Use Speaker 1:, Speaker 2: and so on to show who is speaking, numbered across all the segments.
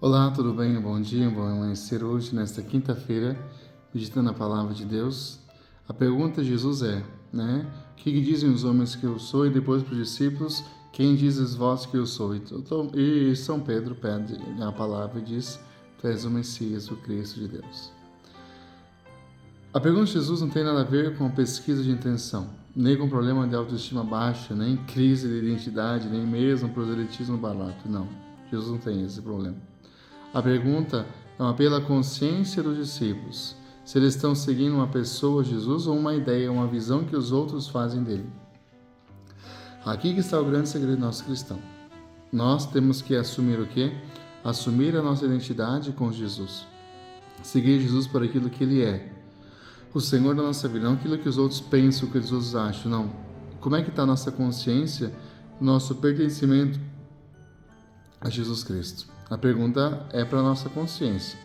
Speaker 1: Olá, tudo bem? Bom dia, bom amanhecer hoje, nesta quinta-feira, meditando a palavra de Deus. A pergunta de Jesus é, o que dizem os homens que eu sou? E depois para os discípulos, quem dizes vós que eu sou? E São Pedro pede a palavra e diz, tu és o Messias, o Cristo de Deus. A pergunta de Jesus não tem nada a ver com a pesquisa de intenção, nem com problema de autoestima baixa, nem crise de identidade, nem mesmo proselitismo barato, não. Jesus não tem esse problema. A pergunta é uma apelo à consciência dos discípulos, se eles estão seguindo uma pessoa, Jesus, ou uma ideia, uma visão que os outros fazem dele. Aqui que está o grande segredo do nosso cristão. Nós temos que assumir o quê? Assumir a nossa identidade com Jesus. Seguir Jesus por aquilo que ele é. O Senhor da nossa vida, não aquilo que os outros pensam, o que os outros acham, não. Como é que está a nossa consciência, nosso pertencimento a Jesus Cristo? A pergunta é para a nossa consciência.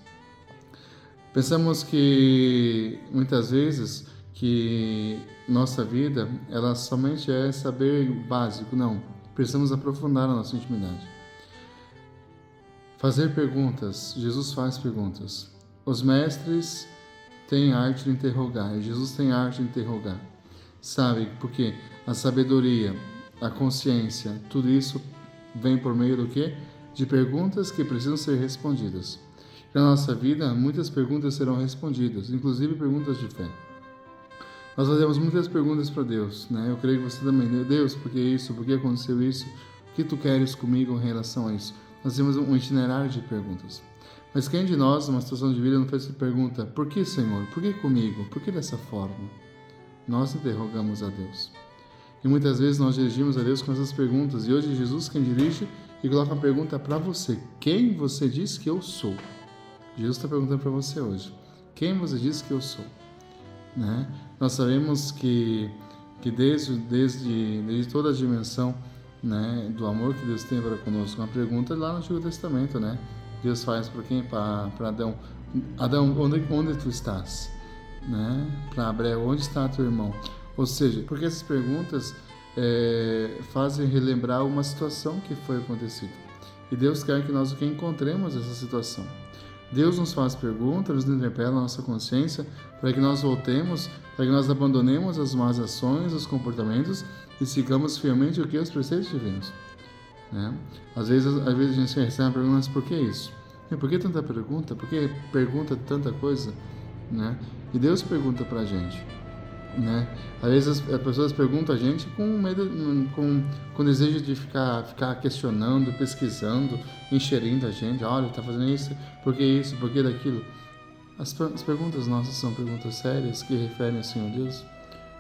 Speaker 1: Pensamos que, muitas vezes, que nossa vida, ela somente é saber o básico. Não, precisamos aprofundar a nossa intimidade. Fazer perguntas. Jesus faz perguntas. Os mestres têm arte de interrogar, e Jesus tem arte de interrogar. Sabe, porque a sabedoria, a consciência, tudo isso vem por meio do quê? De perguntas que precisam ser respondidas. Na nossa vida, muitas perguntas serão respondidas, inclusive perguntas de fé. Nós fazemos muitas perguntas para Deus, Eu creio que você também. Deus, por que isso? Por que aconteceu isso? O que tu queres comigo em relação a isso? Nós temos um itinerário de perguntas. Mas quem de nós, numa situação de vida, não fez essa pergunta? Por que, Senhor? Por que comigo? Por que dessa forma? Nós interrogamos a Deus. E muitas vezes nós dirigimos a Deus com essas perguntas. E hoje é Jesus quem dirige e coloca uma pergunta para você. Quem você diz que eu sou? Jesus está perguntando para você hoje. Quem você diz que eu sou? Nós sabemos que desde toda a dimensão do amor que Deus tem para conosco, uma pergunta lá no Antigo Testamento, Deus faz para quem? Para Adão. Adão, onde tu estás? Para Abraão, onde está teu irmão? Ou seja, porque essas perguntas fazem relembrar uma situação que foi acontecida. E Deus quer que nós encontremos essa situação. Deus nos faz perguntas, nos interpela a nossa consciência para que nós voltemos, para que nós abandonemos as más ações, os comportamentos e sigamos fielmente o que? Os preceitos divinos. Às vezes a gente recebe uma pergunta, mas por que isso? Por que tanta pergunta? Por que pergunta tanta coisa? E Deus pergunta para a gente. Às vezes as pessoas perguntam a gente com medo, com desejo de ficar questionando, pesquisando, encherindo a gente. Olha, está fazendo isso, por que isso, por que daquilo? As perguntas nossas são perguntas sérias que referem ao Senhor Deus.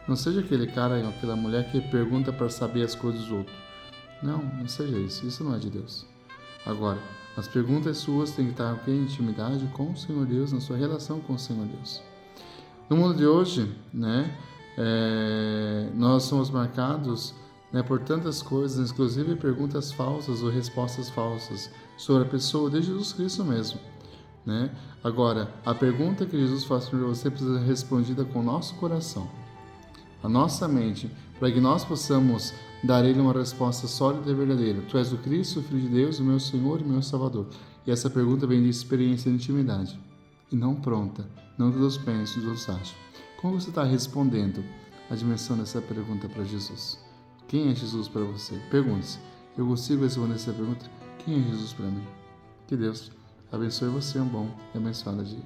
Speaker 1: Não seja aquele cara ou aquela mulher que pergunta para saber as coisas dos outros. Não seja isso. Isso não é de Deus. Agora, as perguntas suas têm que estar em intimidade com o Senhor Deus, na sua relação com o Senhor Deus. No mundo de hoje, nós somos marcados por tantas coisas, inclusive perguntas falsas ou respostas falsas sobre a pessoa de Jesus Cristo mesmo. Agora, a pergunta que Jesus faz para você precisa ser respondida com o nosso coração, a nossa mente, para que nós possamos dar a Ele uma resposta sólida e verdadeira. Tu és o Cristo, o Filho de Deus, o meu Senhor e meu Salvador. E essa pergunta vem de experiência e intimidade. E não pronta, não que Deus pense, Deus acha. Como você está respondendo a dimensão dessa pergunta para Jesus? Quem é Jesus para você? Pergunte-se. Eu consigo responder essa pergunta? Quem é Jesus para mim? Que Deus abençoe você um bom e abençoado dia.